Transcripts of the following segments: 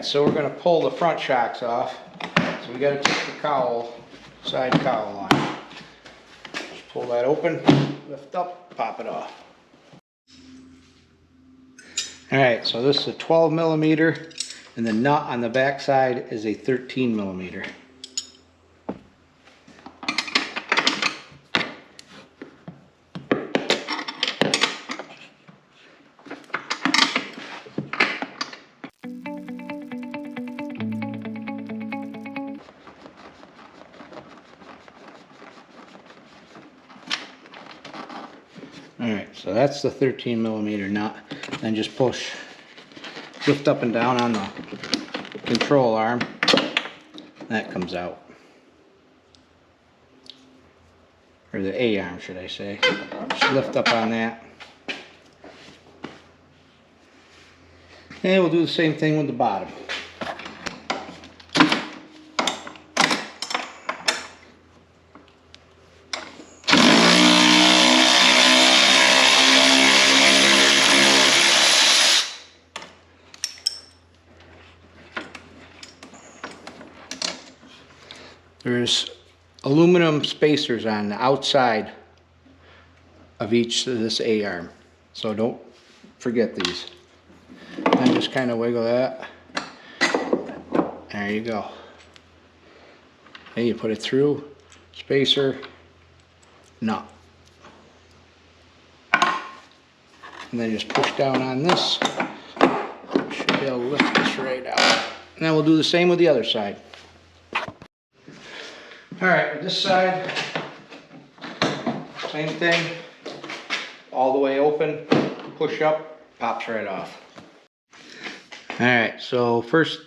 so we're going to pull the front shocks off. So we got to take the cowl, side cowl on. Just pull that open, lift up, pop it off. Alright, so this is a 12 millimeter, and the nut on the back side is a 13 millimeter. Alright, so that's the 13 millimeter nut. Then just push, lift up and down on the control arm. That comes out. Or the A arm, should I say. Just lift up on that. And we'll do the same thing with the bottom. There's aluminum spacers on the outside of each of this A-arm, so don't forget these. And just kind of wiggle that. There you go. And you put it through, spacer, nut. And then just push down on this. Should be able to lift this right out. And then we'll do the same with the other side. Alright, with this side, same thing, all the way open, push up, pops right off. Alright, so first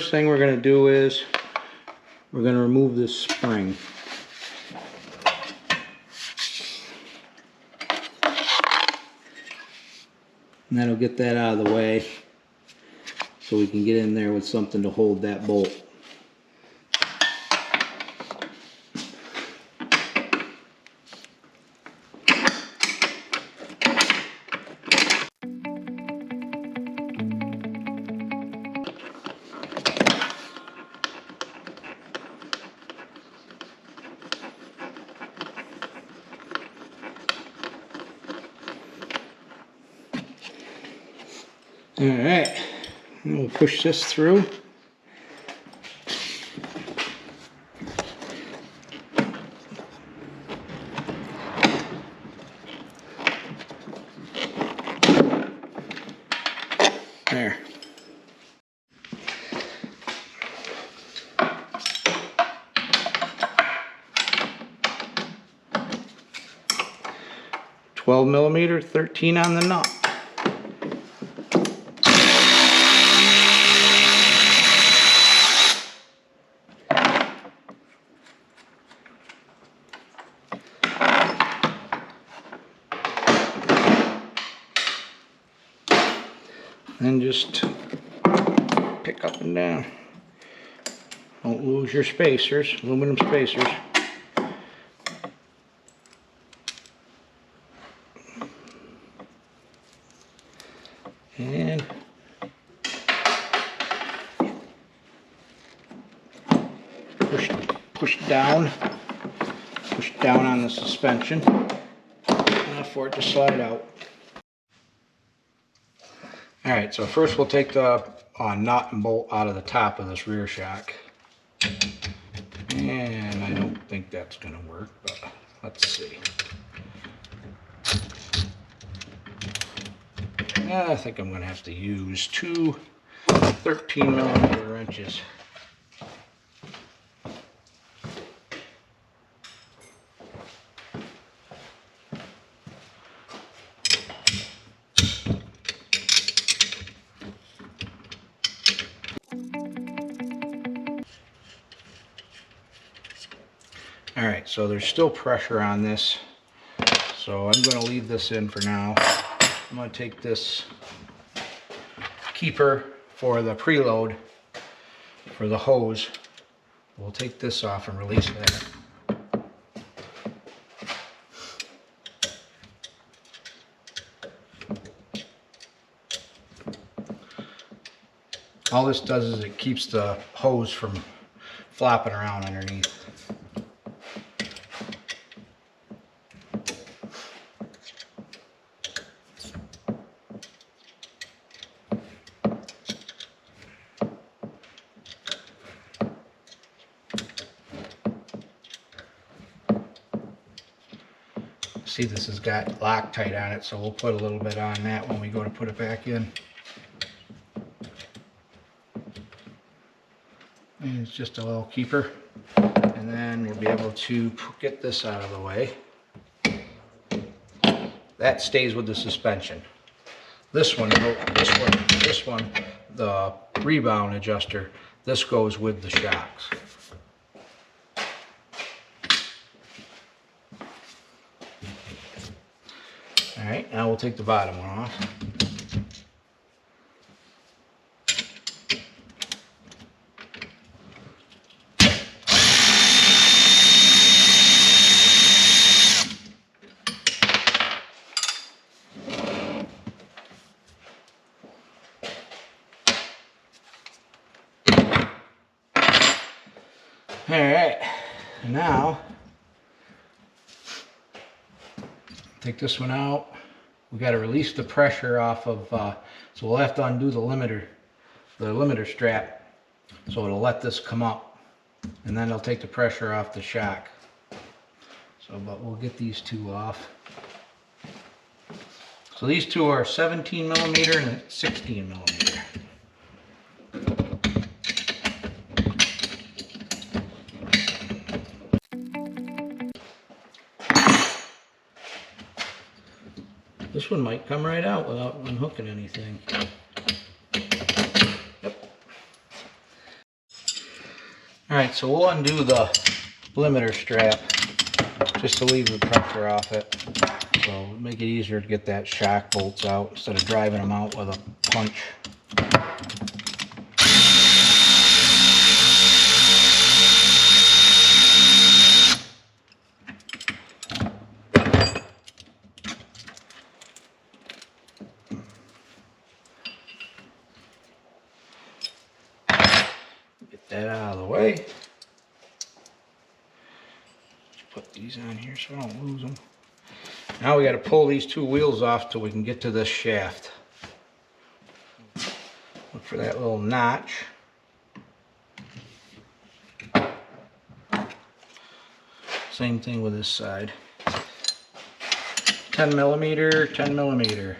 thing we're going to do is we're going to remove this spring. And that'll get that out of the way so we can get in there with something to hold that bolt. Alright, and we'll push this through. There. $12 millimeter, 13 on the nut. And just pick up and down. Don't lose your spacers, aluminum spacers. And push down on the suspension for it to slide out. Alright, so first we'll take the nut and bolt out of the top of this rear shock. And I don't think that's going to work, but let's see. I think I'm going to have to use two 13 millimeter wrenches. Alright, so there's still pressure on this, so I'm going to leave this in for now. I'm going to take this keeper for the preload for the hose. We'll take this off and release that. All this does is it keeps the hose from flopping around underneath. See, this has got Loctite on it, so we'll put a little bit on that when we go to put it back in. And it's just a little keeper. And then we'll be able to get this out of the way. That stays with the suspension. This one, the rebound adjuster, this goes with the shocks. Alright, now we'll take the bottom one off. Alright, now take this one out. We got to release the pressure off of, so we'll have to undo the limiter strap, so it'll let this come up, and then it'll take the pressure off the shock. So, but we'll get these two off. So these two are 17 millimeter and 16 millimeter. This one might come right out without unhooking anything. Yep. Alright, so we'll undo the limiter strap just to leave the pressure off it. So make it easier to get that shock bolts out instead of driving them out with a punch. That out of the way. Put these on here so I don't lose them. Now we got to pull these two wheels off till we can get to this shaft. Look for that little notch. Same thing with this side. 10 millimeter, 10 millimeter.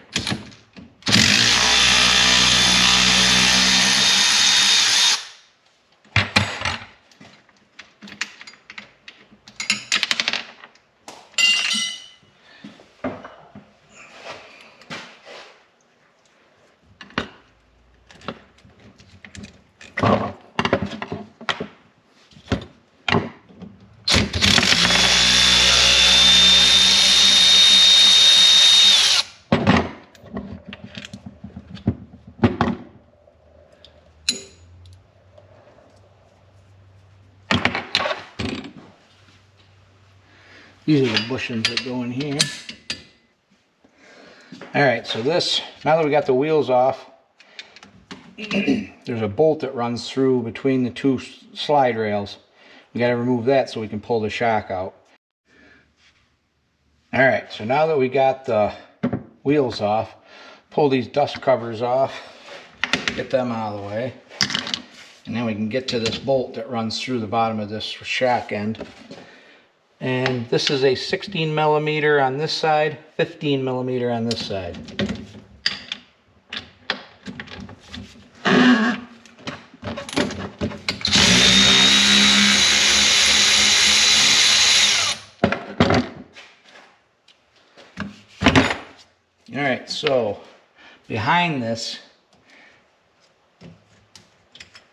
These are the bushings that go in here. Alright, so this, now that we got the wheels off, there's a bolt that runs through between the two slide rails. We got to remove that so we can pull the shock out. Alright, so now that we got the wheels off, pull these dust covers off, get them out of the way, and then we can get to this bolt that runs through the bottom of this shock end. And this is a 16 millimeter on this side, 15 millimeter on this side. Alright, so behind this,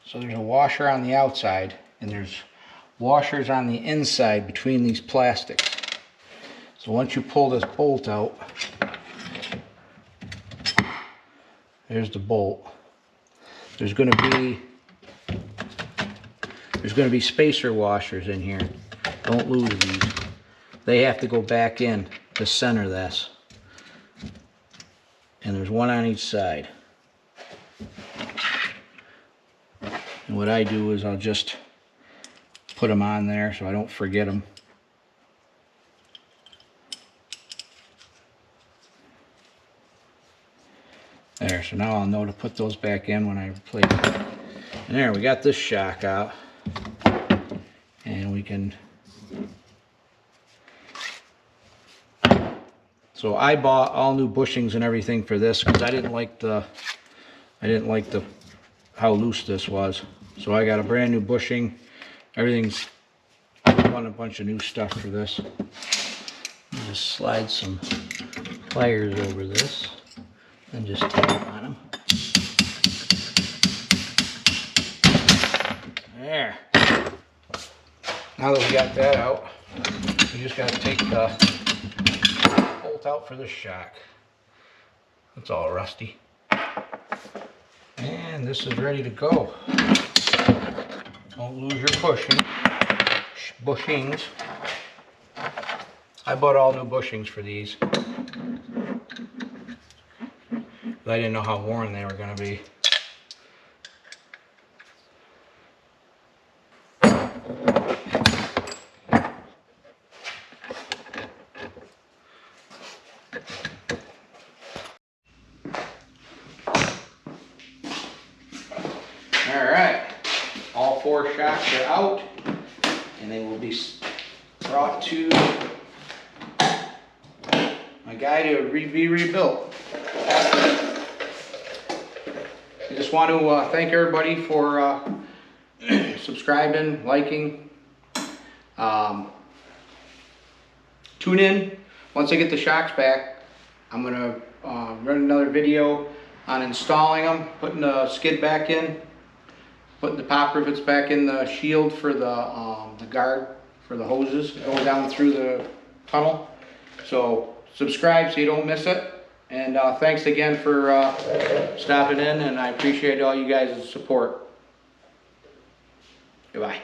so there's a washer on the outside, and there's washers on the inside between these plastics. So once you pull this bolt out, there's the bolt. There's going to be spacer washers in here. Don't lose these. They have to go back in to center this. And there's one on each side. And what I do is I'll just put them on there so I don't forget them. There, so now I'll know to put those back in when I replace them. And there, we got this shock out. And we can... So I bought all new bushings and everything for this because I didn't like how loose this was. So I got a brand new bushing. Everything's on a bunch of new stuff for this. Just slide some pliers over this and just tape on them. There. Now that we got that out, we just got to take the bolt out for this shock. It's all rusty. And this is ready to go. Don't lose your bushings. I bought all new bushings for these. I didn't know how worn they were going to be. Alright, all 4 shocks are out and they will be brought to my guy to be rebuilt. I just want to thank everybody for subscribing, liking. Tune in. Once I get the shocks back, I'm going to run another video on installing them, putting the skid back in, putting the pop rivets back in the shield for the guard for the hoses that go down through the tunnel. So subscribe so you don't miss it. And thanks again for stopping in, and I appreciate all you guys' support. Goodbye.